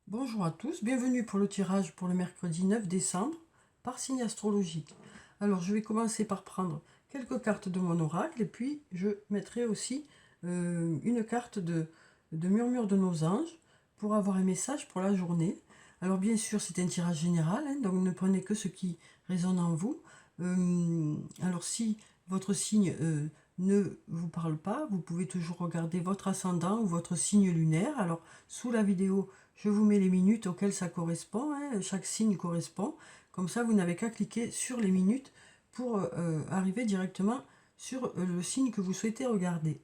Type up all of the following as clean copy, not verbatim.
Bonjour à tous, bienvenue pour le tirage pour le mercredi 9 décembre par signe astrologique. Alors je vais commencer par prendre quelques cartes de mon oracle et puis je mettrai aussi une carte de murmure de nos anges pour avoir un message pour la journée. Alors bien sûr c'est un tirage général, hein, donc ne prenez que ce qui résonne en vous. Alors si votre signe ne vous parle pas, vous pouvez toujours regarder votre ascendant ou votre signe lunaire. Alors sous la vidéo, je vous mets les minutes auxquelles ça correspond, hein, chaque signe correspond. Comme ça, vous n'avez qu'à cliquer sur les minutes pour arriver directement sur le signe que vous souhaitez regarder.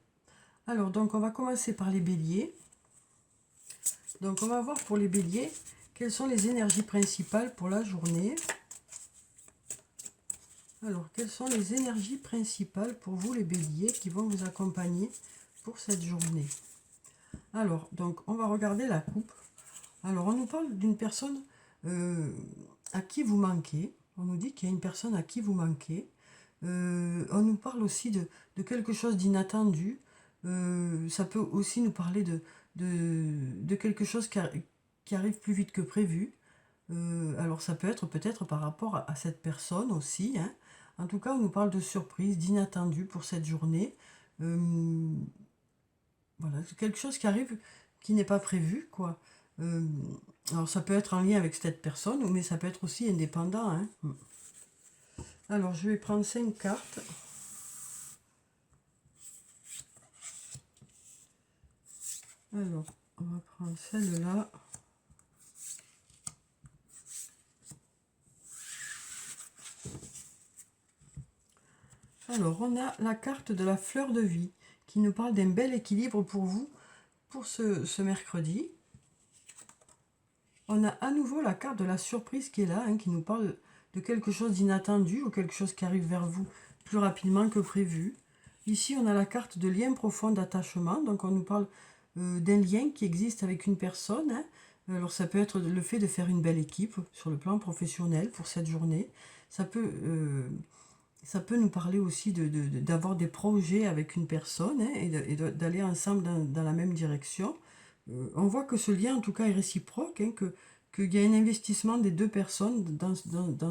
Alors, donc, on va commencer par les béliers. Donc, on va voir pour les béliers quelles sont les énergies principales pour la journée. Alors, quelles sont les énergies principales pour vous, les béliers, qui vont vous accompagner pour cette journée? Alors, donc, on va regarder la coupe. Alors, on nous parle d'une personne à qui vous manquez. On nous dit qu'il y a une personne à qui vous manquez. On nous parle aussi de quelque chose d'inattendu. Ça peut aussi nous parler de quelque chose qui arrive plus vite que prévu. Alors, ça peut être peut-être par rapport à cette personne aussi, hein. En tout cas, on nous parle de surprise, d'inattendu pour cette journée. Voilà, c'est quelque chose qui arrive qui n'est pas prévu, quoi. Euh, alors ça peut être en lien avec cette personne, mais ça peut être aussi indépendant, hein. Alors je vais prendre 5 cartes. Alors, on va prendre celle-là. Alors, on a la carte de la fleur de vie qui nous parle d'un bel équilibre pour vous pour ce mercredi. On a à nouveau la carte de la surprise qui est là, hein, qui nous parle de quelque chose d'inattendu ou quelque chose qui arrive vers vous plus rapidement que prévu. Ici, on a la carte de lien profond d'attachement, donc on nous parle d'un lien qui existe avec une personne, hein. Alors ça peut être le fait de faire une belle équipe sur le plan professionnel pour cette journée. Ça peut, ça peut nous parler aussi d'avoir des projets avec une personne, hein, et d'aller ensemble dans la même direction. On voit que ce lien, en tout cas, est réciproque, hein, qu'il y a un investissement des deux personnes dans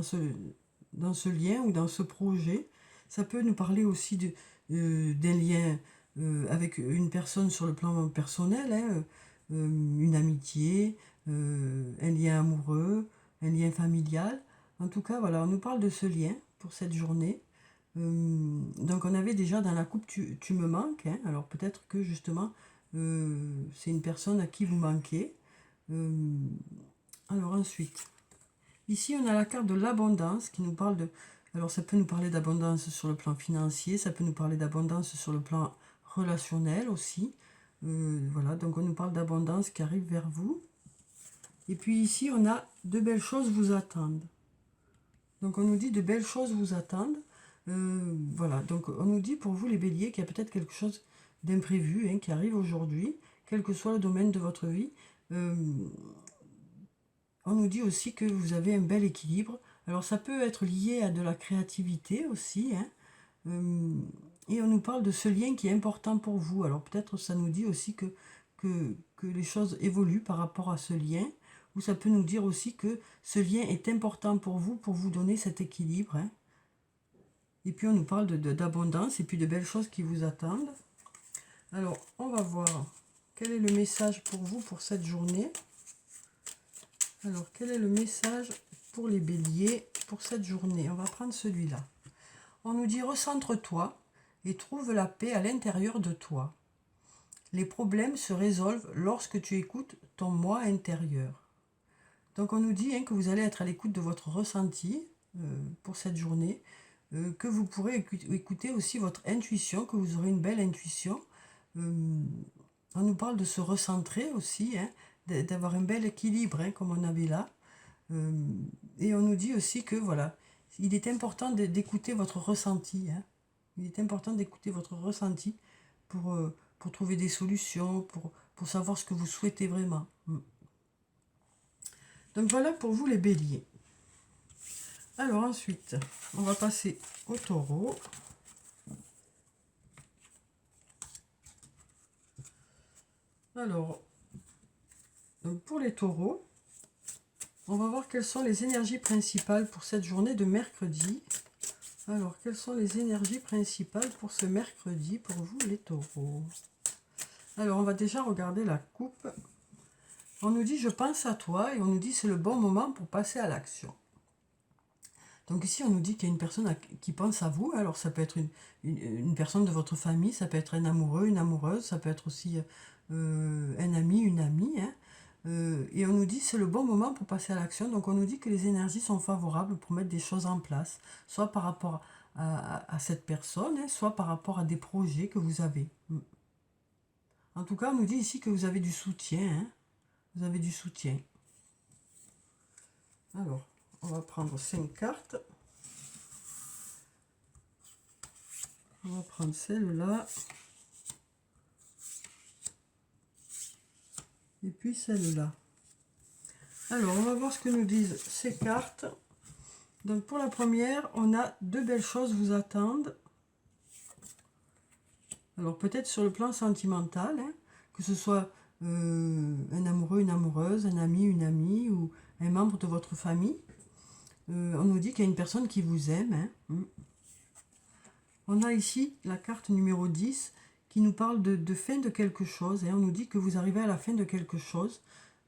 ce lien ou dans ce projet. Ça peut nous parler aussi d'un lien avec une personne sur le plan personnel, hein, une amitié, un lien amoureux, un lien familial. En tout cas, voilà, on nous parle de ce lien pour cette journée. Donc on avait déjà dans la coupe tu me manques, hein. Alors peut-être que justement c'est une personne à qui vous manquez. Alors ensuite, ici on a la carte de l'abondance qui nous parle de... Alors ça peut nous parler d'abondance sur le plan financier, ça peut nous parler d'abondance sur le plan relationnel aussi. Voilà, donc on nous parle d'abondance qui arrive vers vous. Et puis ici on a de belles choses vous attendent. Donc on nous dit de belles choses vous attendent. Voilà, donc on nous dit pour vous les béliers qu'il y a peut-être quelque chose d'imprévu, hein, qui arrive aujourd'hui, quel que soit le domaine de votre vie. On nous dit aussi que vous avez un bel équilibre. Alors ça peut être lié à de la créativité aussi, hein. Et on nous parle de ce lien qui est important pour vous. Alors peut-être ça nous dit aussi que les choses évoluent par rapport à ce lien, ou ça peut nous dire aussi que ce lien est important pour vous donner cet équilibre, hein. Et puis on nous parle d'abondance et puis de belles choses qui vous attendent. Alors on va voir quel est le message pour vous pour cette journée. Alors quel est le message pour les béliers pour cette journée? On va prendre celui-là. On nous dit recentre-toi et trouve la paix à l'intérieur de toi. Les problèmes se résolvent lorsque tu écoutes ton moi intérieur. Donc on nous dit, hein, que vous allez être à l'écoute de votre ressenti pour cette journée, que vous pourrez écouter aussi votre intuition, que vous aurez une belle intuition. On nous parle de se recentrer aussi, hein, d'avoir un bel équilibre, hein, comme on avait là. Et on nous dit aussi que voilà, il est important d'écouter votre ressenti, hein. Il est important d'écouter votre ressenti pour trouver des solutions, pour savoir ce que vous souhaitez vraiment. Donc voilà pour vous les béliers. Alors ensuite, on va passer au taureau. Alors, Donc pour les taureaux, on va voir quelles sont les énergies principales pour cette journée de mercredi. Alors, quelles sont les énergies principales pour ce mercredi, pour vous les taureaux? Alors, on va déjà regarder la coupe. On nous dit « Je pense à toi » et on nous dit « C'est le bon moment pour passer à l'action ». Donc ici, on nous dit qu'il y a une personne qui pense à vous. Alors, ça peut être une personne de votre famille, ça peut être un amoureux, une amoureuse, ça peut être aussi un ami, une amie, hein. Et on nous dit c'est le bon moment pour passer à l'action. Donc on nous dit que les énergies sont favorables pour mettre des choses en place, soit par rapport à cette personne, hein, soit par rapport à des projets que vous avez. En tout cas, on nous dit ici que vous avez du soutien, hein. Vous avez du soutien. Alors, on va prendre 5 cartes. On va prendre celle-là. Et puis celle-là. Alors, on va voir ce que nous disent ces cartes. Donc, pour la première, on a 2 belles choses vous attendent. Alors, peut-être sur le plan sentimental, hein, que ce soit un amoureux, une amoureuse, un ami, une amie, ou un membre de votre famille. On nous dit qu'il y a une personne qui vous aime. Hein. On a ici la carte numéro 10 qui nous parle de fin de quelque chose. On nous dit que vous arrivez à la fin de quelque chose.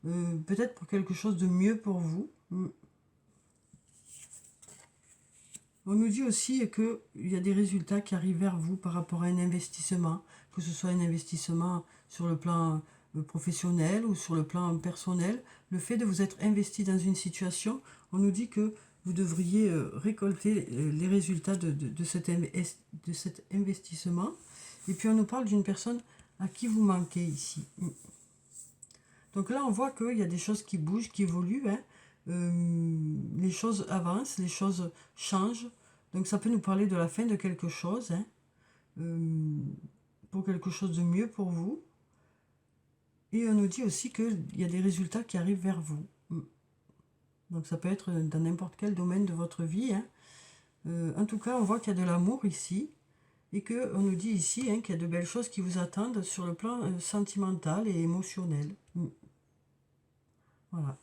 Peut-être pour quelque chose de mieux pour vous. On nous dit aussi qu'il y a des résultats qui arrivent vers vous par rapport à un investissement, que ce soit un investissement sur le plan professionnel ou sur le plan personnel. Le fait de vous être investi dans une situation, on nous dit que vous devriez récolter les résultats de cet investissement. Et puis on nous parle d'une personne à qui vous manquez ici. Donc là, on voit qu'il y a des choses qui bougent, qui évoluent. Hein. Les choses avancent, les choses changent. Donc ça peut nous parler de la fin de quelque chose. Hein. Pour quelque chose de mieux pour vous. Et on nous dit aussi qu'il y a des résultats qui arrivent vers vous. Donc ça peut être dans n'importe quel domaine de votre vie. Hein. En tout cas, on voit qu'il y a de l'amour ici. Et qu'on nous dit ici hein, qu'il y a de belles choses qui vous attendent sur le plan sentimental et émotionnel. Voilà.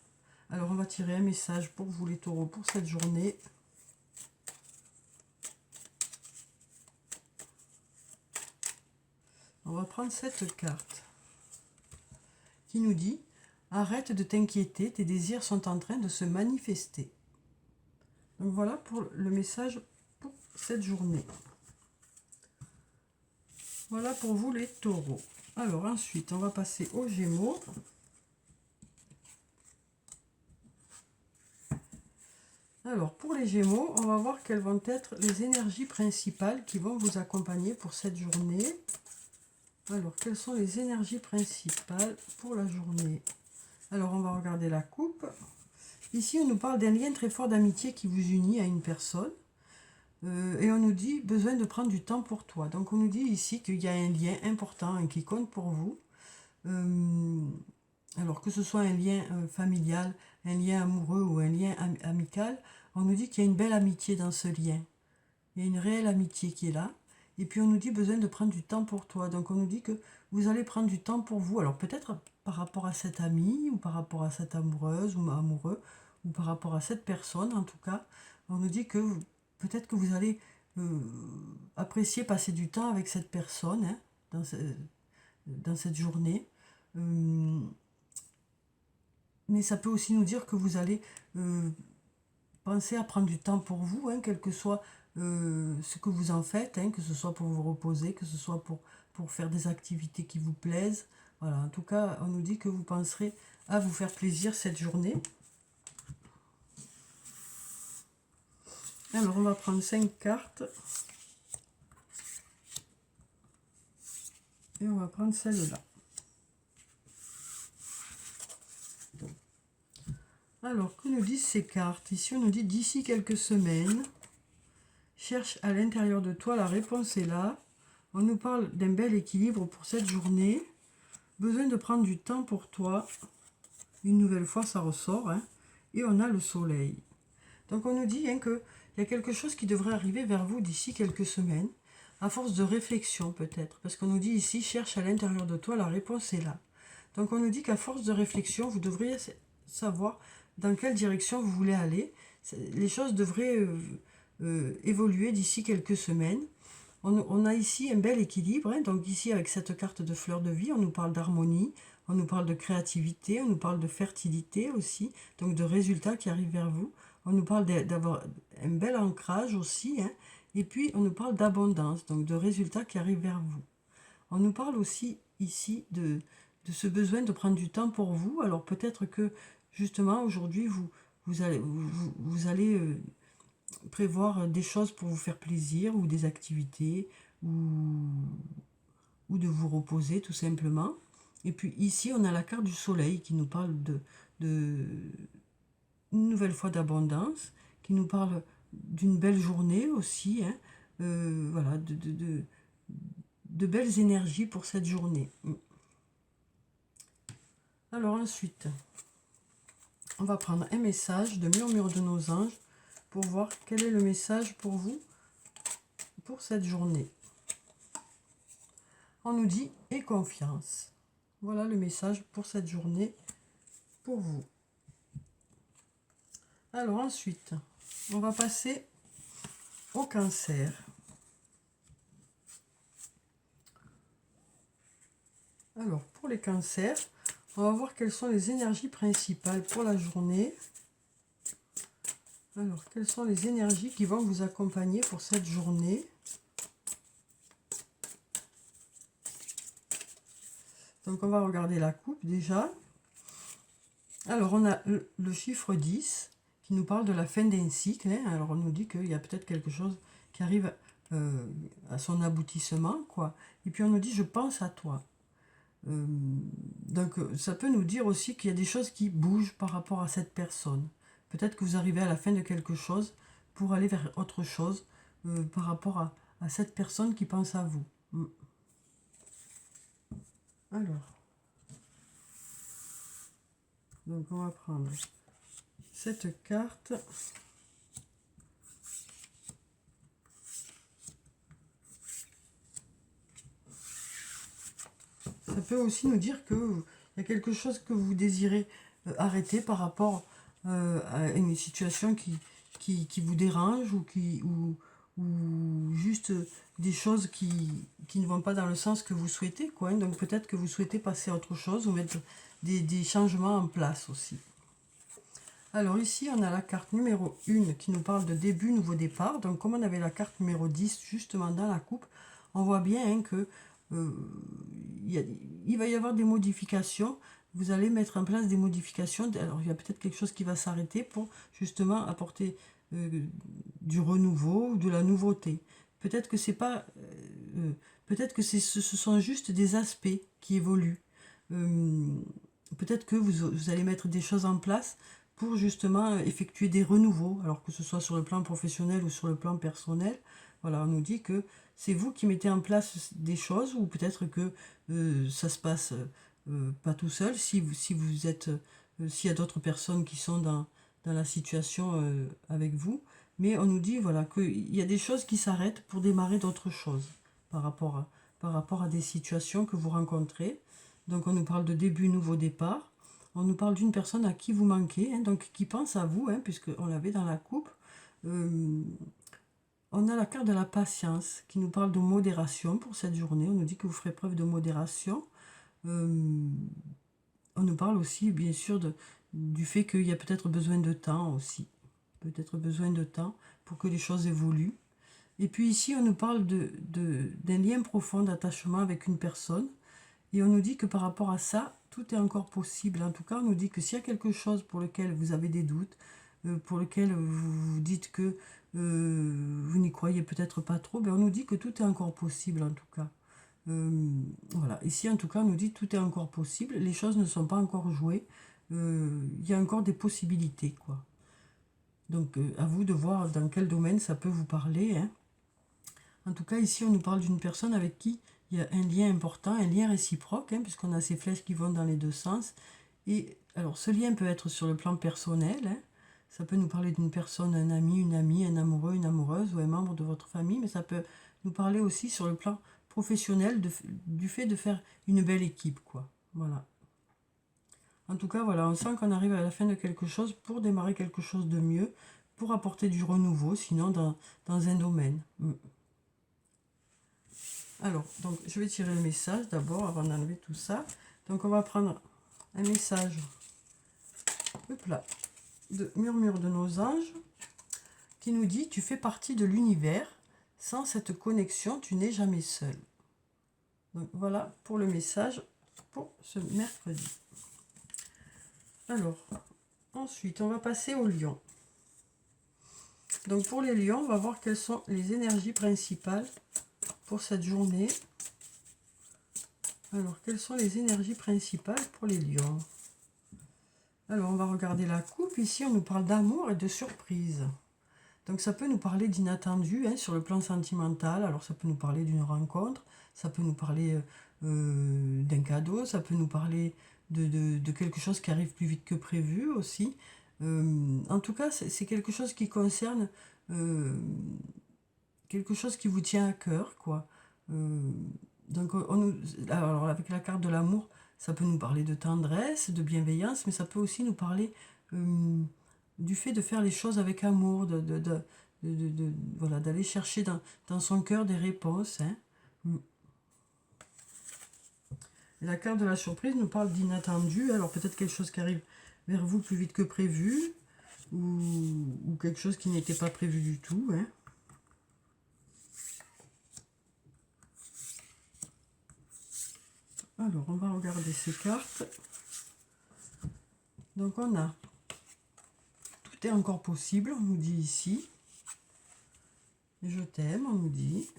Alors, on va tirer un message pour vous les taureaux pour cette journée. On va prendre cette carte qui nous dit « Arrête de t'inquiéter, tes désirs sont en train de se manifester. » Donc voilà pour le message pour cette journée. Voilà pour vous les taureaux. Alors ensuite, on va passer aux Gémeaux. Alors pour les Gémeaux, on va voir quelles vont être les énergies principales qui vont vous accompagner pour cette journée. Alors, quelles sont les énergies principales pour la journée? Alors, on va regarder la coupe. Ici, on nous parle d'un lien très fort d'amitié qui vous unit à une personne. Et on nous dit besoin de prendre du temps pour toi. Donc on nous dit ici qu'il y a un lien important et qui compte pour vous. Alors que ce soit un lien familial, un lien amoureux ou un lien amical, on nous dit qu'il y a une belle amitié dans ce lien. Il y a une réelle amitié qui est là. Et puis on nous dit besoin de prendre du temps pour toi. Donc on nous dit que vous allez prendre du temps pour vous. Alors peut-être par rapport à cette amie ou par rapport à cette amoureuse ou amoureux ou par rapport à cette personne en tout cas. On nous dit que peut-être que vous allez apprécier passer du temps avec cette personne hein, dans cette journée. Mais ça peut aussi nous dire que vous allez penser à prendre du temps pour vous, hein, quel que soit ce que vous en faites, hein, que ce soit pour vous reposer, que ce soit pour faire des activités qui vous plaisent. Voilà, en tout cas, on nous dit que vous penserez à vous faire plaisir cette journée. Alors, on va prendre 5 cartes. Et on va prendre celle-là. Alors, que nous disent ces cartes? Ici, on nous dit d'ici quelques semaines, cherche à l'intérieur de toi, la réponse est là. On nous parle d'un bel équilibre pour cette journée. Besoin de prendre du temps pour toi. Une nouvelle fois, ça ressort. Hein. Et on a le soleil. Donc, on nous dit hein, qu'il y a quelque chose qui devrait arriver vers vous d'ici quelques semaines. À force de réflexion peut-être. Parce qu'on nous dit ici, cherche à l'intérieur de toi, la réponse est là. Donc on nous dit qu'à force de réflexion, vous devriez savoir dans quelle direction vous voulez aller. Les choses devraient évoluer d'ici quelques semaines. On a ici un bel équilibre, hein. Donc ici avec cette carte de fleur de vie, on nous parle d'harmonie, on nous parle de créativité, on nous parle de fertilité aussi, donc de résultats qui arrivent vers vous. On nous parle d'avoir un bel ancrage aussi, hein. Et puis on nous parle d'abondance, donc de résultats qui arrivent vers vous. On nous parle aussi ici de ce besoin de prendre du temps pour vous. Alors peut-être que justement aujourd'hui vous allez prévoir des choses pour vous faire plaisir ou des activités ou de vous reposer tout simplement. Et puis ici on a la carte du soleil qui nous parle de une nouvelle fois d'abondance, qui nous parle d'une belle journée aussi, hein. Voilà, de belles énergies pour cette journée. Alors ensuite, on va prendre un message de Murmure de nos anges pour voir quel est le message pour vous pour cette journée. On nous dit « aie confiance ». Voilà le message pour cette journée pour vous. Alors ensuite, on va passer au Cancer. Alors pour les Cancers, on va voir quelles sont les énergies principales pour la journée. Alors, quelles sont les énergies qui vont vous accompagner pour cette journée? Donc, on va regarder la coupe déjà. Alors, on a le chiffre 10 qui nous parle de la fin d'un cycle, hein. Alors, on nous dit qu'il y a peut-être quelque chose qui arrive à son aboutissement, quoi. Et puis, on nous dit « je pense à toi ». Donc, ça peut nous dire aussi qu'il y a des choses qui bougent par rapport à cette personne. Peut-être que vous arrivez à la fin de quelque chose pour aller vers autre chose par rapport à cette personne qui pense à vous. Alors, donc on va prendre cette carte. Ça peut aussi nous dire qu'il y a quelque chose que vous désirez arrêter par rapport à une situation qui vous dérange ou juste des choses qui ne vont pas dans le sens que vous souhaitez, quoi, hein. Donc peut-être que vous souhaitez passer à autre chose ou mettre des changements en place aussi. Alors ici, on a la carte numéro 1 qui nous parle de début, nouveau départ. Donc comme on avait la carte numéro 10 justement dans la coupe, on voit bien, hein, que il va y avoir des modifications. Vous allez mettre en place des modifications. Alors il y a peut-être quelque chose qui va s'arrêter pour justement apporter du renouveau ou de la nouveauté. Peut-être que c'est pas, peut-être que ce sont juste des aspects qui évoluent. Peut-être que vous allez mettre des choses en place pour justement effectuer des renouveaux, alors que ce soit sur le plan professionnel ou sur le plan personnel. Voilà, on nous dit que c'est vous qui mettez en place des choses, ou peut-être que ça se passe pas tout seul, s'il y a d'autres personnes qui sont dans la situation avec vous. Mais on nous dit, voilà, qu'il y a des choses qui s'arrêtent pour démarrer d'autres choses par rapport à des situations que vous rencontrez. Donc on nous parle de début, nouveau départ. On nous parle d'une personne à qui vous manquez, hein, donc qui pense à vous, hein, puisqu'on l'avait dans la coupe. On a la carte de la patience qui nous parle de modération pour cette journée. On nous dit que vous ferez preuve de modération. On nous parle aussi, bien sûr, du fait qu'il y a peut-être besoin de temps aussi. Peut-être besoin de temps pour que les choses évoluent. Et puis ici, on nous parle d'un lien profond d'attachement avec une personne. Et on nous dit que par rapport à ça, tout est encore possible. En tout cas, on nous dit que s'il y a quelque chose pour lequel vous avez des doutes, pour lequel vous vous dites que vous n'y croyez peut-être pas trop, ben on nous dit que tout est encore possible en tout cas. Voilà, ici en tout cas on nous dit que tout est encore possible, les choses ne sont pas encore jouées, il y a encore des possibilités, quoi. Donc à vous de voir dans quel domaine ça peut vous parler, hein. En tout cas ici on nous parle d'une personne avec qui il y a un lien important, un lien réciproque, hein, puisqu'on a ces flèches qui vont dans les deux sens. Et alors ce lien peut être sur le plan personnel, hein. Ça peut nous parler d'une personne, un ami, une amie, un amoureux, une amoureuse ou un membre de votre famille, mais ça peut nous parler aussi sur le plan professionnel du fait de faire une belle équipe, quoi. Voilà. En tout cas, voilà, on sent qu'on arrive à la fin de quelque chose pour démarrer quelque chose de mieux, pour apporter du renouveau, sinon dans un domaine. Alors, donc, je vais tirer le message d'abord avant d'enlever tout ça. Donc, on va prendre un message, hop là, de Murmure de nos anges, qui nous dit: tu fais partie de l'univers. Sans cette connexion, tu n'es jamais seul. Donc, voilà pour le message pour ce mercredi. Alors, ensuite, on va passer aux lions. Donc, pour les lions, on va voir quelles sont les énergies principales pour cette journée. Alors, quelles sont les énergies principales pour les lions? Alors, on va regarder la coupe. Ici, on nous parle d'amour et de surprise. Donc, ça peut nous parler d'inattendu sur le plan sentimental. Alors, ça peut nous parler d'une rencontre, ça peut nous parler d'un cadeau, ça peut nous parler de quelque chose qui arrive plus vite que prévu aussi. En tout cas, c'est quelque chose qui concerne quelque chose qui vous tient à cœur, quoi. Donc, alors avec la carte de l'amour, ça peut nous parler de tendresse, de bienveillance, mais ça peut aussi nous parler du fait de faire les choses avec amour, voilà, d'aller chercher dans son cœur des réponses. La carte de la surprise nous parle d'inattendu, alors peut-être quelque chose qui arrive vers vous plus vite que prévu, ou quelque chose qui n'était pas prévu du tout. Alors, on va regarder ces cartes. Donc, on a tout est encore possible, on nous dit ici. Je t'aime, on nous dit.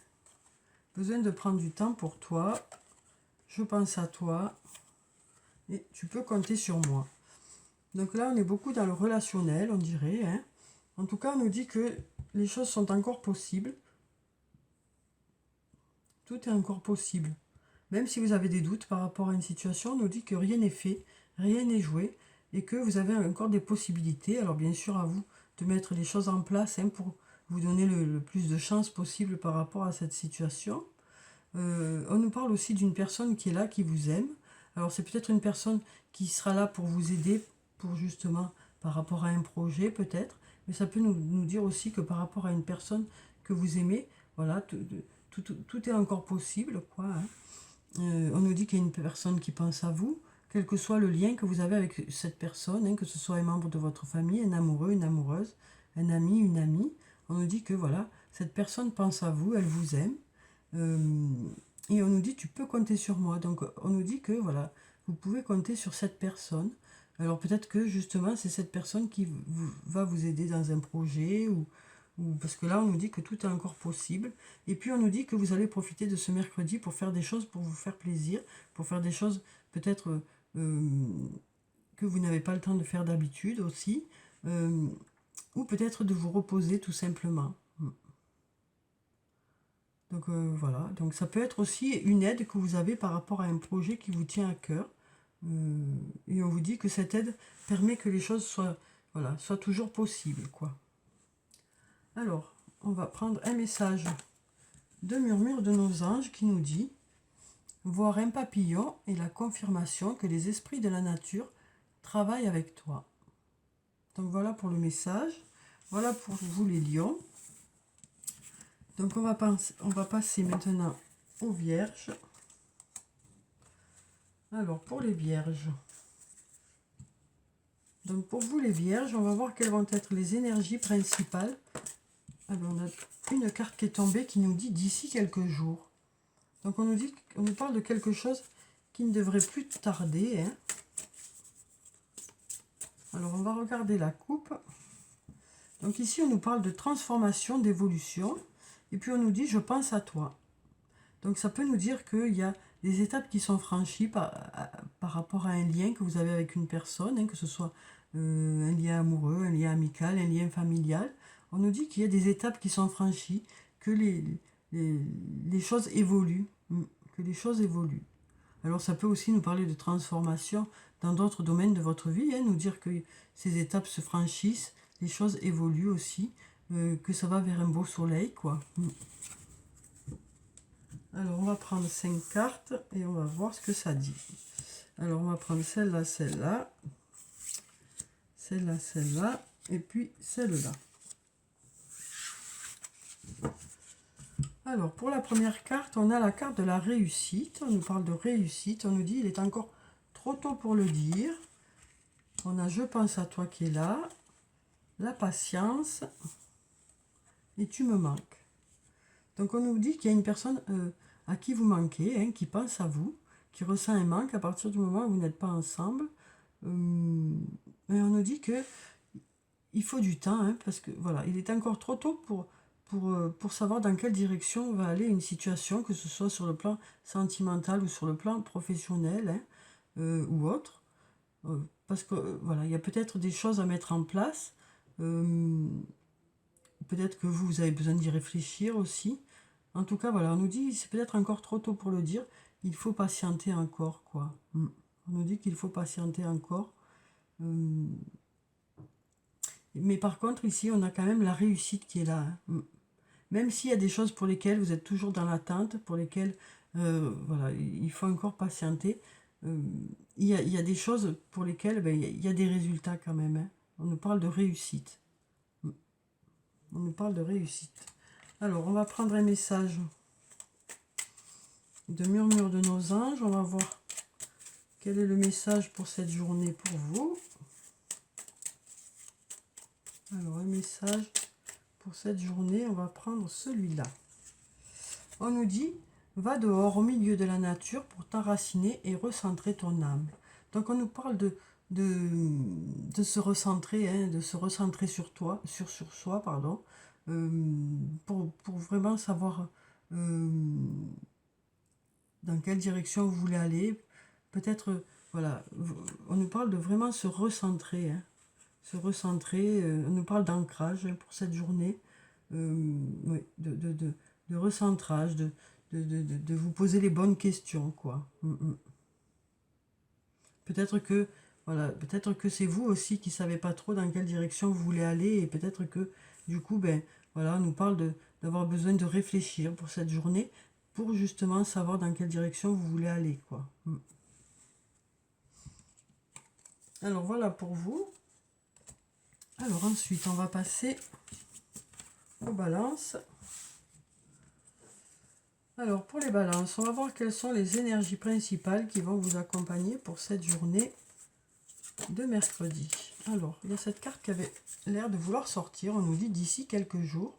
Besoin de prendre du temps pour toi. Je pense à toi. Et tu peux compter sur moi. Donc là, on est beaucoup dans le relationnel, on dirait. En tout cas, on nous dit que les choses sont encore possibles. Tout est encore possible. Même si vous avez des doutes par rapport à une situation, on nous dit que rien n'est fait, rien n'est joué, et que vous avez encore des possibilités. Alors bien sûr, à vous de mettre les choses en place pour vous donner le plus de chance possible par rapport à cette situation. On nous parle aussi d'une personne qui est là, qui vous aime. Alors c'est peut-être une personne qui sera là pour vous aider, pour justement, par rapport à un projet peut-être, mais ça peut nous dire aussi que par rapport à une personne que vous aimez, voilà, tout est encore possible, quoi. On nous dit qu'il y a une personne qui pense à vous, quel que soit le lien que vous avez avec cette personne, que ce soit un membre de votre famille, un amoureux, une amoureuse, un ami, une amie. On nous dit que voilà, cette personne pense à vous, elle vous aime. Et on nous dit: tu peux compter sur moi. Donc on nous dit que voilà, vous pouvez compter sur cette personne. Alors peut-être que justement c'est cette personne qui va vous aider dans un projet, ou parce que là on nous dit que tout est encore possible. Et puis on nous dit que vous allez profiter de ce mercredi pour faire des choses pour vous faire plaisir, pour faire des choses peut-être que vous n'avez pas le temps de faire d'habitude aussi, ou peut-être de vous reposer tout simplement. Donc voilà, donc ça peut être aussi une aide que vous avez par rapport à un projet qui vous tient à cœur. Et on vous dit que cette aide permet que les choses soient toujours possibles, quoi. Alors, on va prendre un message de Murmure de nos anges qui nous dit: voir un papillon est la confirmation que les esprits de la nature travaillent avec toi. Donc voilà pour le message. Voilà pour vous les lions. Donc on va passer maintenant aux vierges. Alors pour les vierges. Donc pour vous les vierges, on va voir quelles vont être les énergies principales. Alors on a une carte qui est tombée qui nous dit d'ici quelques jours. Donc on nous parle de quelque chose qui ne devrait plus tarder. Alors on va regarder la coupe. Donc ici on nous parle de transformation, d'évolution. Et puis on nous dit: je pense à toi. Donc ça peut nous dire qu'il y a des étapes qui sont franchies par rapport à un lien que vous avez avec une personne, que ce soit un lien amoureux, un lien amical, un lien familial. On nous dit qu'il y a des étapes qui sont franchies, que les choses évoluent, que les choses évoluent. Alors ça peut aussi nous parler de transformation dans d'autres domaines de votre vie, nous dire que ces étapes se franchissent, les choses évoluent aussi, que ça va vers un beau soleil, quoi. Alors on va prendre 5 cartes et on va voir ce que ça dit. Alors, on va prendre celle-là, celle-là, celle-là, celle-là, et puis celle-là. Alors, pour la première carte, on a la carte de la réussite. On nous parle de réussite. On nous dit, il est encore trop tôt pour le dire. On a, je pense à toi qui est là. La patience. Et tu me manques. Donc, on nous dit qu'il y a une personne à qui vous manquez, hein, qui pense à vous, qui ressent un manque à partir du moment où vous n'êtes pas ensemble. Et on nous dit que il faut du temps, hein, parce que voilà, il est encore trop tôt pour savoir dans quelle direction va aller une situation, que ce soit sur le plan sentimental ou sur le plan professionnel, hein, ou autre. Parce que voilà, il y a peut-être des choses à mettre en place. Peut-être que vous avez besoin d'y réfléchir aussi. En tout cas, voilà, on nous dit, c'est peut-être encore trop tôt pour le dire, il faut patienter encore, quoi. On nous dit qu'il faut patienter encore. Mais par contre, ici, on a quand même la réussite qui est là. Même s'il y a des choses pour lesquelles vous êtes toujours dans l'attente, pour lesquelles voilà, il faut encore patienter, il y a des choses pour lesquelles il y a des résultats quand même. Hein. On nous parle de réussite. On nous parle de réussite. Alors, on va prendre un message de murmure de nos anges. On va voir quel est le message pour cette journée pour vous. Alors, un message pour cette journée, on va prendre celui-là. On nous dit, va dehors au milieu de la nature pour t'enraciner et recentrer ton âme. Donc, on nous parle de se recentrer, hein, de se recentrer sur toi, sur soi, pardon, pour vraiment savoir dans quelle direction vous voulez aller. Peut-être, voilà, on nous parle de vraiment se recentrer, hein, se recentrer. On nous parle d'ancrage, hein, pour cette journée, oui, de recentrage, de vous poser les bonnes questions, quoi. Peut-être que, voilà, peut-être que c'est vous aussi qui ne savez pas trop dans quelle direction vous voulez aller, et peut-être que, du coup, voilà, on nous parle d'avoir besoin de réfléchir pour cette journée, pour justement savoir dans quelle direction vous voulez aller, quoi. Alors, voilà pour vous. Alors, ensuite, on va passer aux balances. Alors, pour les balances, on va voir quelles sont les énergies principales qui vont vous accompagner pour cette journée de mercredi. Alors, il y a cette carte qui avait l'air de vouloir sortir. On nous dit d'ici quelques jours.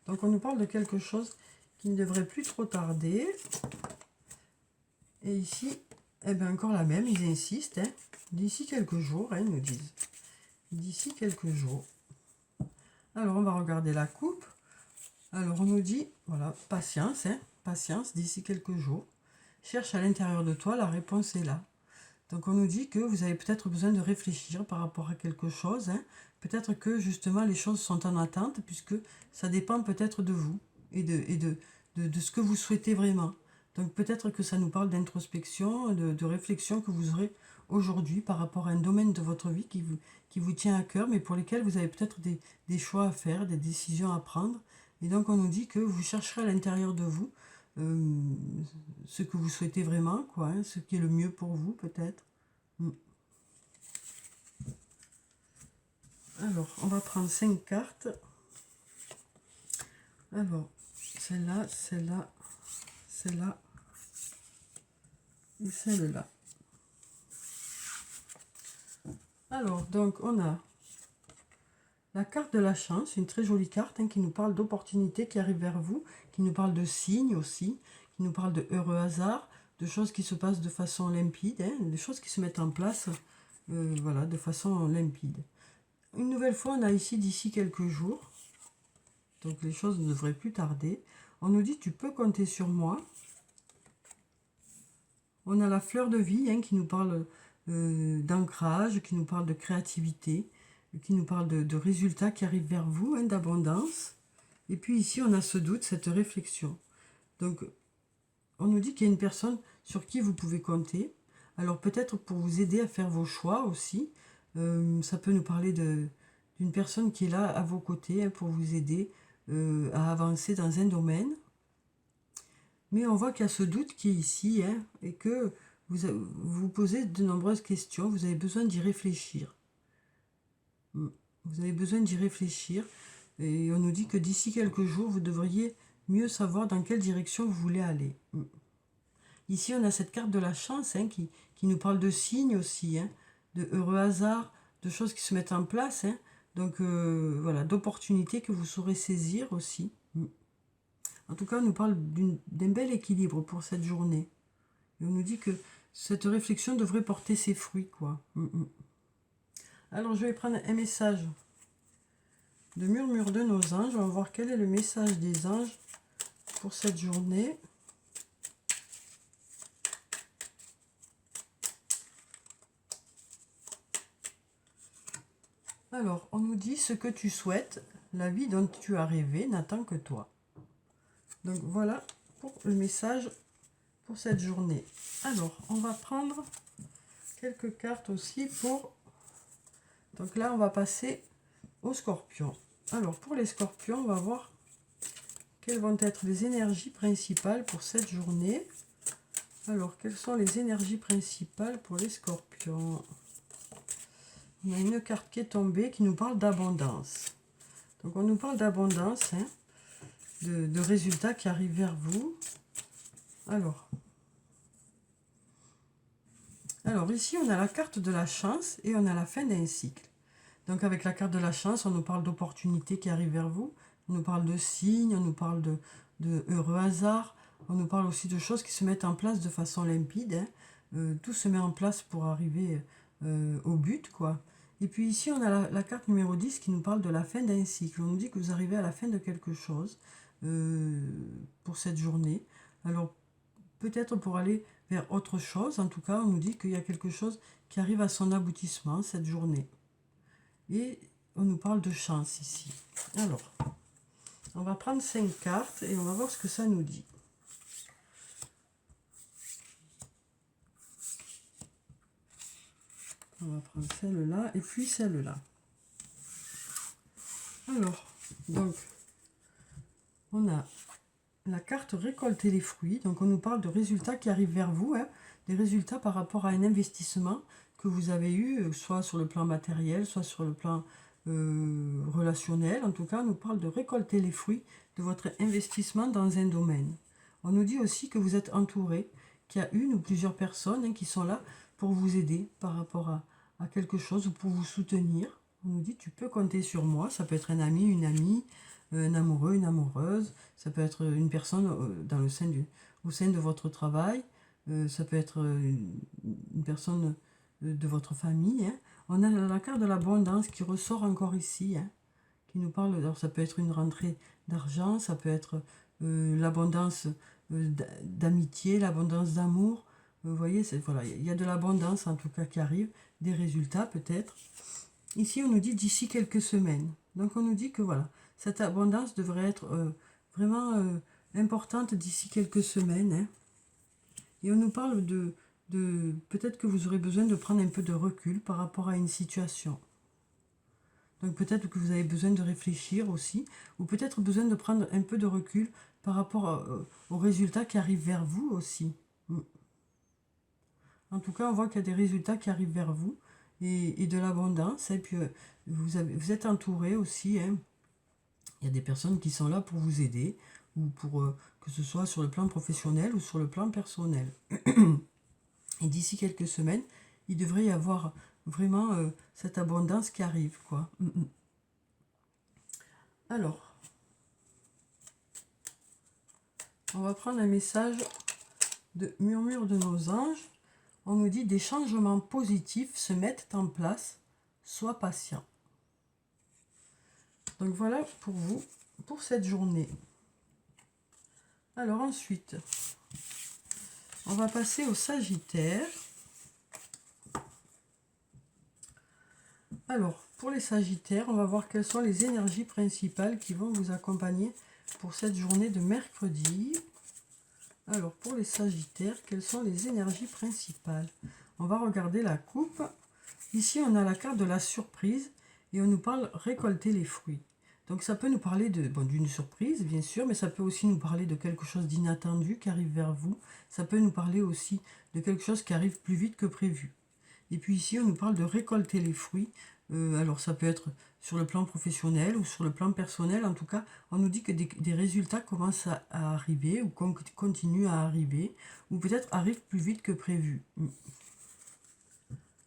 Donc, on nous parle de quelque chose qui ne devrait plus trop tarder. Et ici, eh bien, encore la même, ils insistent. Hein. D'ici quelques jours, hein, ils nous disent. D'ici quelques jours. Alors, on va regarder la coupe. Alors, on nous dit, voilà, patience, hein, patience, d'ici quelques jours. Cherche à l'intérieur de toi, la réponse est là. Donc, on nous dit que vous avez peut-être besoin de réfléchir par rapport à quelque chose. Hein. Peut-être que, justement, les choses sont en attente, puisque ça dépend peut-être de vous et de ce que vous souhaitez vraiment. Donc, peut-être que ça nous parle d'introspection, de réflexion que vous aurez aujourd'hui par rapport à un domaine de votre vie qui vous tient à cœur, mais pour lesquels vous avez peut-être des choix à faire, des décisions à prendre. Et donc, on nous dit que vous chercherez à l'intérieur de vous ce que vous souhaitez vraiment, quoi, hein, ce qui est le mieux pour vous, peut-être. Alors, on va prendre 5 cartes. Alors, celle-là, celle-là, celle-là et celle-là. Alors, donc, on a la carte de la chance, une très jolie carte, hein, qui nous parle d'opportunités qui arrivent vers vous, qui nous parle de signes aussi, qui nous parle de heureux hasards, de choses qui se passent de façon limpide, hein, des choses qui se mettent en place voilà, de façon limpide. Une nouvelle fois, on a ici d'ici quelques jours, donc les choses ne devraient plus tarder. On nous dit, tu peux compter sur moi. On a la fleur de vie, hein, qui nous parle d'ancrage, qui nous parle de créativité, qui nous parle de résultats qui arrivent vers vous, hein, d'abondance. Et puis ici, on a ce doute, cette réflexion. Donc, on nous dit qu'il y a une personne sur qui vous pouvez compter. Alors, peut-être pour vous aider à faire vos choix aussi. Ça peut nous parler d'une personne qui est là à vos côtés, hein, pour vous aider à avancer dans un domaine. Mais on voit qu'il y a ce doute qui est ici, hein, et que vous posez de nombreuses questions, vous avez besoin d'y réfléchir. Vous avez besoin d'y réfléchir. Et on nous dit que d'ici quelques jours, vous devriez mieux savoir dans quelle direction vous voulez aller. Ici, on a cette carte de la chance hein, qui nous parle de signes aussi, hein, de heureux hasards, de choses qui se mettent en place. Hein, donc voilà, d'opportunités que vous saurez saisir aussi. En tout cas, on nous parle d'un bel équilibre pour cette journée. Et on nous dit que cette réflexion devrait porter ses fruits, quoi. Alors, je vais prendre un message de murmure de nos anges. On va voir quel est le message des anges pour cette journée. Alors, on nous dit ce que tu souhaites, la vie dont tu as rêvé n'attend que toi. Donc voilà pour le message pour cette journée. Alors, on va prendre quelques cartes aussi pour... Donc là, on va passer aux scorpions. Alors, pour les scorpions, on va voir quelles vont être les énergies principales pour cette journée. Alors, quelles sont les énergies principales pour les scorpions? On a une carte qui est tombée qui nous parle d'abondance. Donc, on nous parle d'abondance, hein, de résultats qui arrivent vers vous. Alors, ici, on a la carte de la chance et on a la fin d'un cycle. Donc, avec la carte de la chance, on nous parle d'opportunités qui arrivent vers vous. On nous parle de signes, on nous parle de heureux hasards. On nous parle aussi de choses qui se mettent en place de façon limpide. Hein. Tout se met en place pour arriver au but, quoi. Et puis ici, on a la carte numéro 10 qui nous parle de la fin d'un cycle. On nous dit que vous arrivez à la fin de quelque chose pour cette journée. Alors, peut-être pour aller vers autre chose. En tout cas, on nous dit qu'il y a quelque chose qui arrive à son aboutissement cette journée. Et on nous parle de chance ici. Alors, on va prendre 5 cartes et on va voir ce que ça nous dit. On va prendre celle-là et puis celle-là. Alors, donc, on a la carte récolter les fruits. Donc, on nous parle de résultats qui arrivent vers vous. Hein, des résultats par rapport à un investissement que vous avez eu, soit sur le plan matériel, soit sur le plan relationnel. En tout cas, on nous parle de récolter les fruits de votre investissement dans un domaine. On nous dit aussi que vous êtes entouré, qu'il y a une ou plusieurs personnes hein, qui sont là pour vous aider par rapport à quelque chose ou pour vous soutenir. On nous dit tu peux compter sur moi. Ça peut être un ami, une amie, un amoureux, une amoureuse. Ça peut être une personne au sein de votre travail. Ça peut être une personne de votre famille. Hein. On a la carte de l'abondance qui ressort encore ici, hein, qui nous parle, alors ça peut être une rentrée d'argent, ça peut être l'abondance d'amitié, l'abondance d'amour. Vous voyez, voilà, il y a de l'abondance en tout cas qui arrive, des résultats peut-être. Ici, on nous dit d'ici quelques semaines. Donc on nous dit que voilà, cette abondance devrait être vraiment importante d'ici quelques semaines. Hein. Et on nous parle de peut-être que vous aurez besoin de prendre un peu de recul par rapport à une situation. Donc peut-être que vous avez besoin de réfléchir aussi, ou peut-être besoin de prendre un peu de recul par rapport aux résultats qui arrivent vers vous aussi. En tout cas, on voit qu'il y a des résultats qui arrivent vers vous, et de l'abondance, et puis vous êtes entouré aussi. Hein. Il y a des personnes qui sont là pour vous aider, ou pour que ce soit sur le plan professionnel ou sur le plan personnel. Et d'ici quelques semaines, il devrait y avoir vraiment cette abondance qui arrive, quoi. Alors, on va prendre un message de murmure de nos anges. On nous dit des changements positifs se mettent en place, sois patient. Donc voilà pour vous, pour cette journée. Alors ensuite, on va passer au Sagittaire. Alors, pour les Sagittaires, on va voir quelles sont les énergies principales qui vont vous accompagner pour cette journée de mercredi. Alors, pour les Sagittaires, quelles sont les énergies principales? On va regarder la coupe. Ici, on a la carte de la surprise et on nous parle récolter les fruits. Donc ça peut nous parler d'une surprise, bien sûr, mais ça peut aussi nous parler de quelque chose d'inattendu qui arrive vers vous. Ça peut nous parler aussi de quelque chose qui arrive plus vite que prévu. Et puis ici, on nous parle de récolter les fruits. Alors ça peut être sur le plan professionnel ou sur le plan personnel. En tout cas, on nous dit que des résultats commencent à arriver ou continuent à arriver, ou peut-être arrivent plus vite que prévu.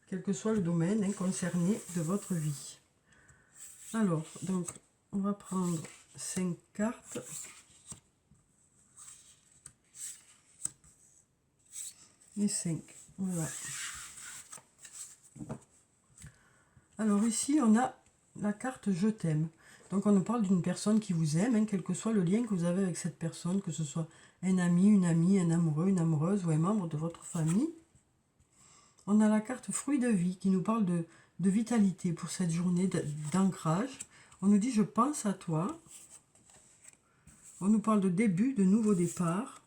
Quel que soit le domaine concerné de votre vie. Alors, donc, on va prendre 5 cartes. Et 5. Voilà. Alors ici, on a la carte « Je t'aime ». Donc on nous parle d'une personne qui vous aime, quel que soit le lien que vous avez avec cette personne, que ce soit un ami, une amie, un amoureux, une amoureuse ou un membre de votre famille. On a la carte « Fruit de vie » qui nous parle de vitalité pour cette journée, d'ancrage. On nous dit « Je pense à toi ». On nous parle de début, de nouveau départ.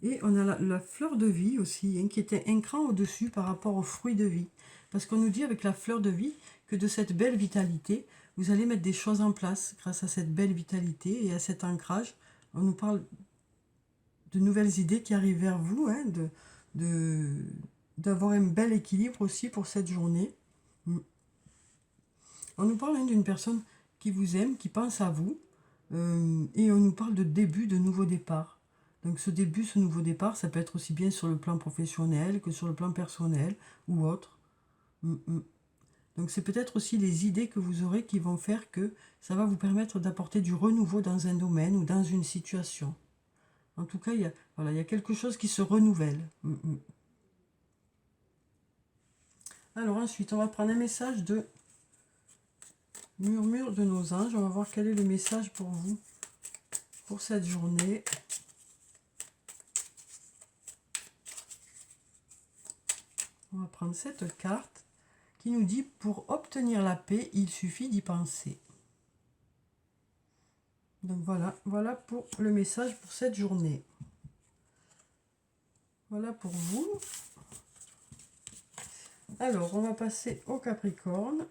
Et on a la fleur de vie aussi, qui était un cran au-dessus par rapport au fruit de vie. Parce qu'on nous dit avec la fleur de vie que de cette belle vitalité, vous allez mettre des choses en place grâce à cette belle vitalité et à cet ancrage. On nous parle de nouvelles idées qui arrivent vers vous, d'avoir un bel équilibre aussi pour cette journée. On nous parle d'une personne qui vous aime, qui pense à vous, et on nous parle de début, de nouveau départ. Donc ce début, ce nouveau départ, ça peut être aussi bien sur le plan professionnel que sur le plan personnel ou autre. Donc c'est peut-être aussi les idées que vous aurez qui vont faire que ça va vous permettre d'apporter du renouveau dans un domaine ou dans une situation. En tout cas, il y a quelque chose qui se renouvelle. Alors ensuite, on va prendre un message de murmure de nos anges. On va voir quel est le message pour vous pour cette journée. On va prendre cette carte qui nous dit « Pour obtenir la paix, il suffit d'y penser ». Donc voilà pour le message pour cette journée. Voilà pour vous. Alors, on va passer au Capricorne.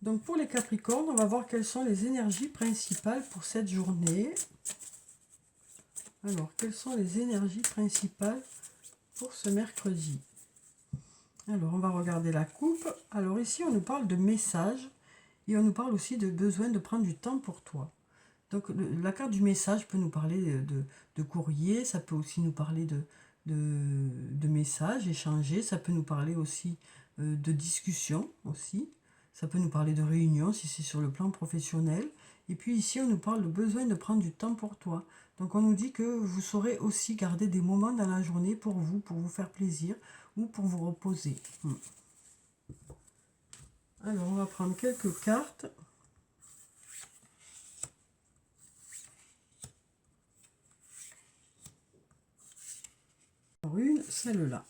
Donc pour les Capricornes, on va voir quelles sont les énergies principales pour cette journée. Alors, quelles sont les énergies principales pour ce mercredi? Alors, on va regarder la coupe. Alors ici, on nous parle de messages et on nous parle aussi de besoin de prendre du temps pour toi. Donc, la carte du message peut nous parler de courrier, ça peut aussi nous parler de messages échangés, ça peut nous parler aussi de discussions aussi, ça peut nous parler de réunions si c'est sur le plan professionnel. Et puis ici, on nous parle de besoin de prendre du temps pour toi. Donc, on nous dit que vous saurez aussi garder des moments dans la journée pour vous faire plaisir ou pour vous reposer. Alors, on va prendre quelques cartes. Une, celle-là.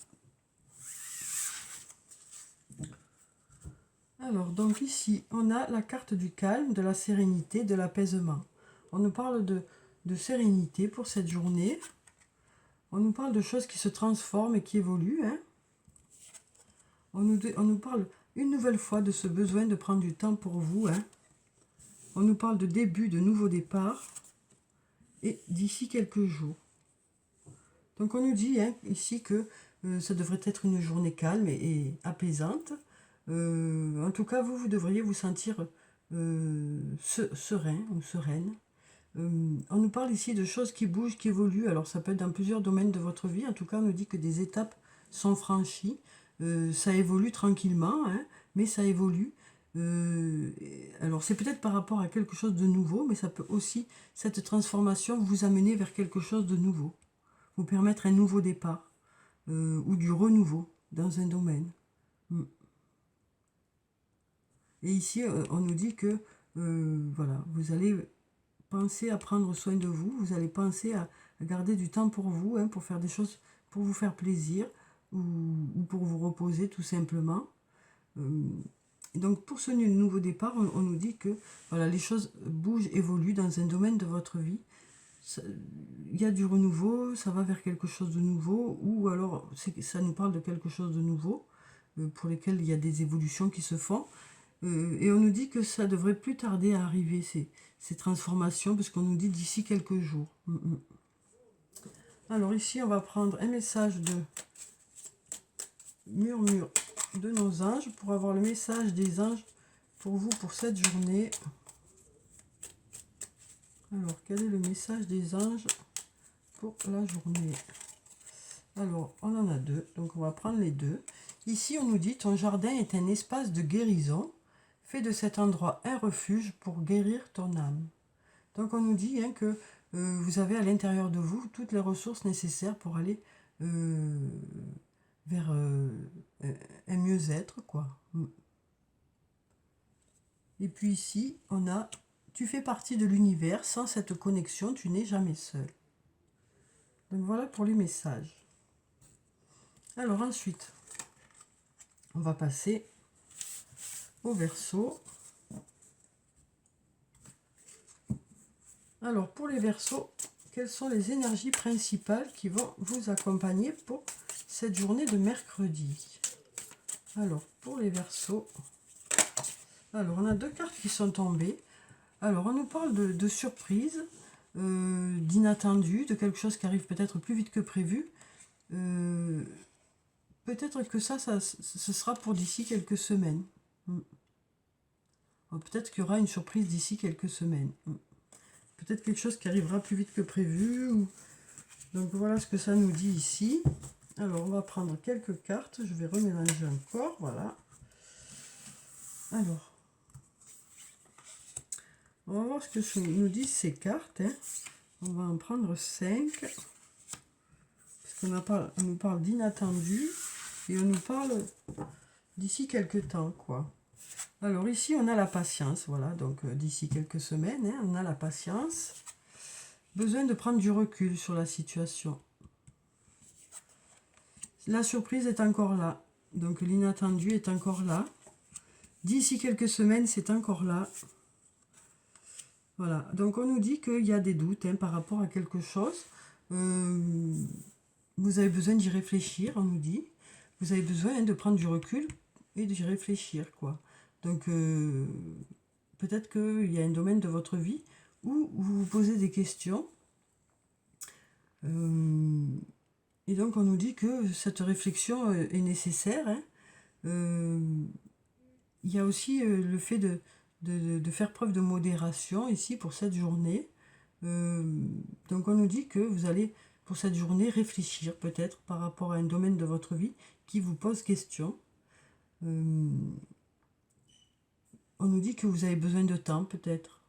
Alors, donc ici, on a la carte du calme, de la sérénité, de l'apaisement. On nous parle de sérénité pour cette journée. On nous parle de choses qui se transforment et qui évoluent. On nous parle une nouvelle fois de ce besoin de prendre du temps pour vous. On nous parle de début, de nouveau départ. Et d'ici quelques jours. Donc on nous dit ici que ça devrait être une journée calme et apaisante. En tout cas, vous devriez vous sentir serein ou sereine. On nous parle ici de choses qui bougent, qui évoluent. Alors ça peut être dans plusieurs domaines de votre vie. En tout cas, on nous dit que des étapes sont franchies. Ça évolue tranquillement, mais ça évolue. Alors c'est peut-être par rapport à quelque chose de nouveau, mais ça peut aussi, cette transformation, vous amener vers quelque chose de nouveau. Vous permettre un nouveau départ ou du renouveau dans un domaine. Et ici, on nous dit que voilà, vous allez penser à prendre soin de vous, vous allez penser à garder du temps pour vous, pour faire des choses, pour vous faire plaisir ou pour vous reposer tout simplement. Donc pour ce nouveau départ, on nous dit que voilà, les choses bougent, évoluent dans un domaine de votre vie. Il y a du renouveau, ça va vers quelque chose de nouveau, ou alors ça nous parle de quelque chose de nouveau, pour lesquels il y a des évolutions qui se font. Et on nous dit que ça devrait plus tarder à arriver, ces transformations, parce qu'on nous dit d'ici quelques jours. Alors ici, on va prendre un message de murmure de nos anges pour avoir le message des anges pour vous pour cette journée. Alors, quel est le message des anges pour la journée? Alors, on en a deux, donc on va prendre les deux. Ici, on nous dit, ton jardin est un espace de guérison. Fais de cet endroit un refuge pour guérir ton âme. Donc, on nous dit que vous avez à l'intérieur de vous toutes les ressources nécessaires pour aller vers un mieux-être, quoi. Et puis ici, on a, tu fais partie de l'univers, sans cette connexion, tu n'es jamais seul. Donc voilà pour les messages. Alors ensuite, on va passer au Verseau. Alors pour les Verseaux, quelles sont les énergies principales qui vont vous accompagner pour cette journée de mercredi? Alors pour les Verseaux, alors on a deux cartes qui sont tombées. Alors on nous parle de surprise, d'inattendu, de quelque chose qui arrive peut-être plus vite que prévu. Peut-être que ce sera pour d'ici quelques semaines. Peut-être qu'il y aura une surprise d'ici quelques semaines. Peut-être quelque chose qui arrivera plus vite que prévu. Donc voilà ce que ça nous dit ici. Alors on va prendre quelques cartes. Je vais remélanger encore. Voilà. Alors, on va voir ce que nous disent ces cartes. On va en prendre 5. Parce qu'on nous parle d'inattendu. Et on nous parle d'ici quelques temps, quoi. Alors ici, on a la patience, voilà, donc d'ici quelques semaines, on a la patience. Besoin de prendre du recul sur la situation. La surprise est encore là, donc l'inattendu est encore là. D'ici quelques semaines, c'est encore là. Voilà, donc on nous dit qu'il y a des doutes par rapport à quelque chose. Vous avez besoin d'y réfléchir, on nous dit. Vous avez besoin de prendre du recul et d'y réfléchir, quoi. Donc, peut-être qu'il y a un domaine de votre vie où vous vous posez des questions. Et donc, on nous dit que cette réflexion est nécessaire. Il y a aussi le fait de faire preuve de modération ici pour cette journée. Donc, on nous dit que vous allez, pour cette journée, réfléchir peut-être par rapport à un domaine de votre vie qui vous pose question. On nous dit que vous avez besoin de temps, peut-être.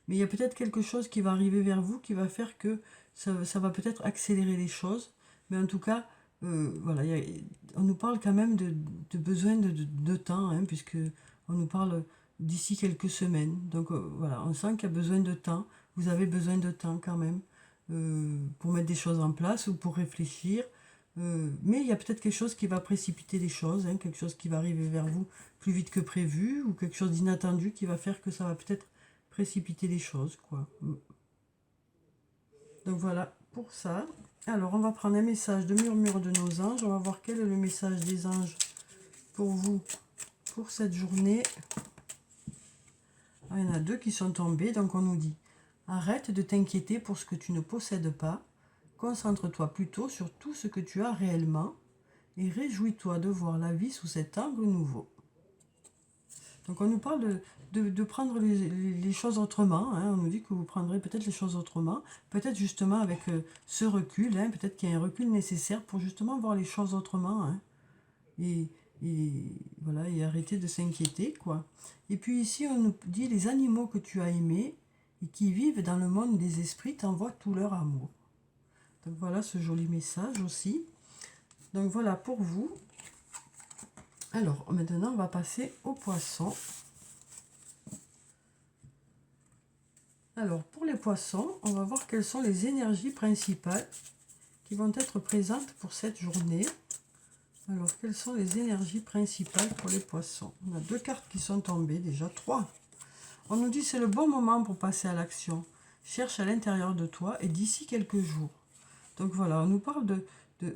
Mais il y a peut-être quelque chose qui va arriver vers vous qui va faire que ça va peut-être accélérer les choses. Mais en tout cas, voilà, on nous parle quand même de besoin de temps, puisque on nous parle d'ici quelques semaines. Donc voilà, on sent qu'il y a besoin de temps. Vous avez besoin de temps quand même pour mettre des choses en place ou pour réfléchir. Mais il y a peut-être quelque chose qui va précipiter les choses, quelque chose qui va arriver vers vous plus vite que prévu, ou quelque chose d'inattendu qui va faire que ça va peut-être précipiter les choses, quoi. Donc voilà pour ça. Alors on va prendre un message de murmure de nos anges. On va voir quel est le message des anges pour vous pour cette journée. Il y en a deux qui sont tombés, donc on nous dit: arrête de t'inquiéter pour ce que tu ne possèdes pas. Concentre-toi plutôt sur tout ce que tu as réellement et réjouis-toi de voir la vie sous cet angle nouveau. Donc on nous parle de prendre les choses autrement. On nous dit que vous prendrez peut-être les choses autrement. Peut-être justement avec ce recul. Peut-être qu'il y a un recul nécessaire pour justement voir les choses autrement. Et voilà, et arrêter de s'inquiéter, quoi. Et puis ici on nous dit: les animaux que tu as aimés et qui vivent dans le monde des esprits t'envoient tout leur amour. Donc voilà ce joli message aussi. Donc voilà pour vous. Alors maintenant on va passer aux poissons. Alors pour les poissons, on va voir quelles sont les énergies principales qui vont être présentes pour cette journée. Alors quelles sont les énergies principales pour les poissons? On a deux cartes qui sont tombées, déjà 3. On nous dit: c'est le bon moment pour passer à l'action. Cherche à l'intérieur de toi et d'ici quelques jours. Donc voilà, on nous parle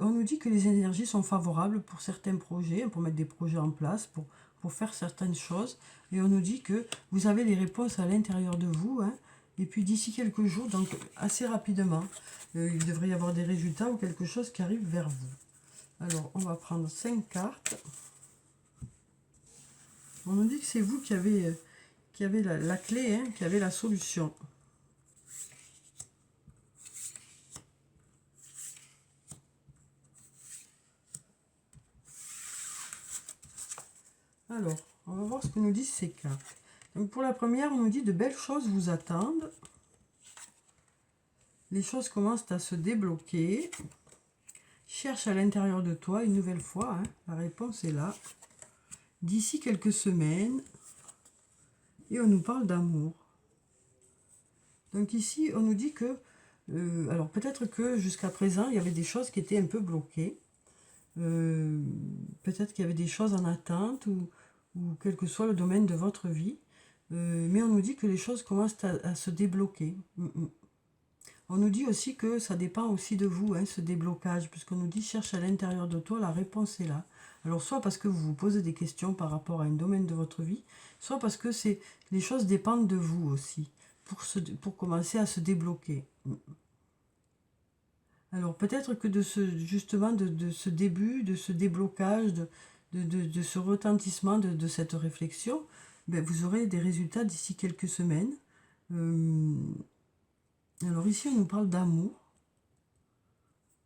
on nous dit que les énergies sont favorables pour certains projets, pour mettre des projets en place, pour pour faire certaines choses. Et on nous dit que vous avez les réponses à l'intérieur de vous. Hein, et puis d'ici quelques jours, donc assez rapidement, il devrait y avoir des résultats ou quelque chose qui arrive vers vous. Alors, on va prendre 5 cartes. On nous dit que c'est vous qui avez la clé, hein, qui avez la solution. Alors, on va voir ce que nous disent ces cartes. Donc pour la première, on nous dit de belles choses vous attendent. Les choses commencent à se débloquer. Cherche à l'intérieur de toi une nouvelle fois. Hein, la réponse est là. D'ici quelques semaines. Et on nous parle d'amour. Donc ici, on nous dit que... alors peut-être que jusqu'à présent, il y avait des choses qui étaient un peu bloquées. Peut-être qu'il y avait des choses en attente ou quel que soit le domaine de votre vie. Mais on nous dit que les choses commencent à se débloquer. On nous dit aussi que ça dépend aussi de vous, hein, ce déblocage, puisqu'on nous dit cherche à l'intérieur de toi, la réponse est là. Alors soit parce que vous vous posez des questions par rapport à un domaine de votre vie, soit parce que les choses dépendent de vous aussi, pour commencer à se débloquer. Alors peut-être que justement de ce début, de ce déblocage, de ce retentissement de cette réflexion, ben, vous aurez des résultats d'ici quelques semaines. Alors ici on nous parle d'amour.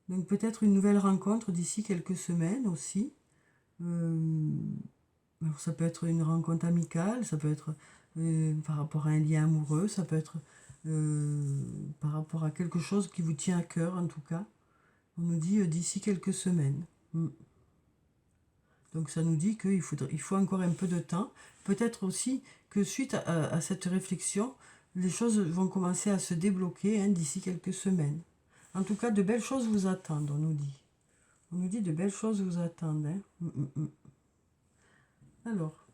Donc peut-être une nouvelle rencontre d'ici quelques semaines aussi. Alors ça peut être une rencontre amicale, ça peut être par rapport à un lien amoureux, ça peut être par rapport à quelque chose qui vous tient à cœur en tout cas. On nous dit d'ici quelques semaines. Donc ça nous dit qu'il faut encore un peu de temps. Peut-être aussi que suite à cette réflexion, les choses vont commencer à se débloquer, hein, d'ici quelques semaines. En tout cas, de belles choses vous attendent, on nous dit. On nous dit de belles choses vous attendent. Hein. Alors.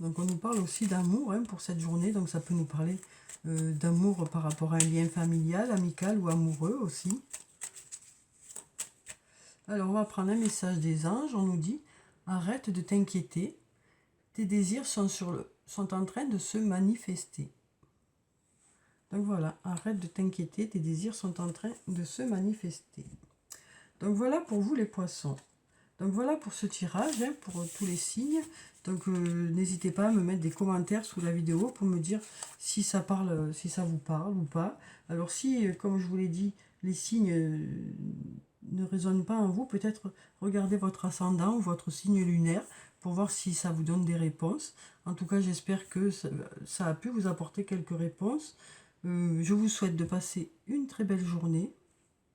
Donc on nous parle aussi d'amour, hein, pour cette journée. Donc ça peut nous parler d'amour par rapport à un lien familial, amical ou amoureux aussi. Alors on va prendre un message des anges. On nous dit arrête de t'inquiéter. Tes désirs sont en train de se manifester. Donc voilà, arrête de t'inquiéter, tes désirs sont en train de se manifester. Donc voilà pour vous les poissons. Donc voilà pour ce tirage, hein, pour tous les signes. Donc n'hésitez pas à me mettre des commentaires sous la vidéo pour me dire si ça vous parle ou pas. Alors si, comme je vous l'ai dit, les signes ne résonnent pas en vous, peut-être regardez votre ascendant ou votre signe lunaire pour voir si ça vous donne des réponses. En tout cas, j'espère que ça a pu vous apporter quelques réponses. Je vous souhaite de passer une très belle journée.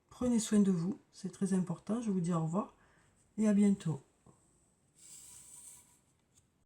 Prenez soin de vous, c'est très important. Je vous dis au revoir et à bientôt.